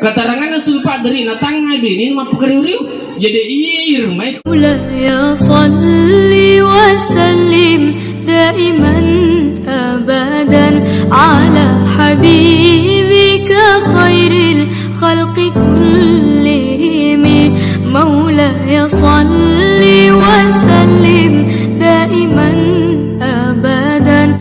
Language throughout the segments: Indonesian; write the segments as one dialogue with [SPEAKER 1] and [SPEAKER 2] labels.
[SPEAKER 1] Keterangan sulpa dari natangay binin mapakariw jadi ir may
[SPEAKER 2] ya salli wa sallim daiman abadan ala habibika khairil khalqi kullihim maulaya salli wa sallim daiman abadan.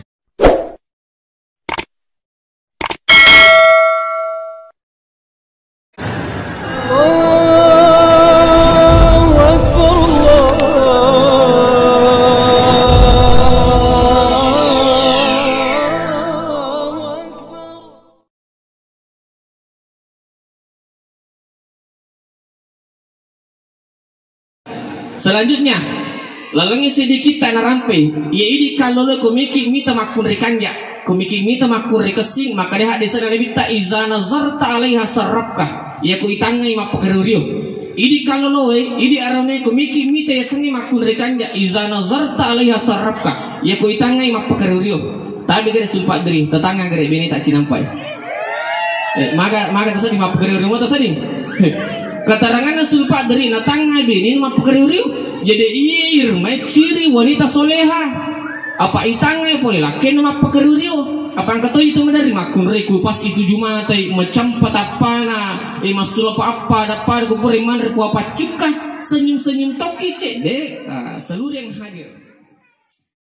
[SPEAKER 1] Selanjutnya, lalangi sedikit tanah rampe. Ya ini kalau lo komiki mita makun rekanja, komiki mita makun rekesing maka dia hadis sana lebih tak izana zarta alaiha sarrafkah. Ya ku itangai mapakeriu. Ini kalau lo ini arane komiki mita ya sengi makun rekanja izana zarta alaiha sarrafkah. Ya ku itangai mapakeriu. Tapi kira sulpat diri, tetangga kira bini tak sinampai. Maka tersading mapakeriu mo tersading. Keterangan sulpa dari natangay binin mapakariw jadi ir may ciri wanita soleha apa itangay boleh laki na mapakariw apa ang katoy itu dari makunre kupas itu jumatay macam patapana masul apa dapat kupuriman repu apa cuka senyum-senyum toki cede seluruh yang hadir.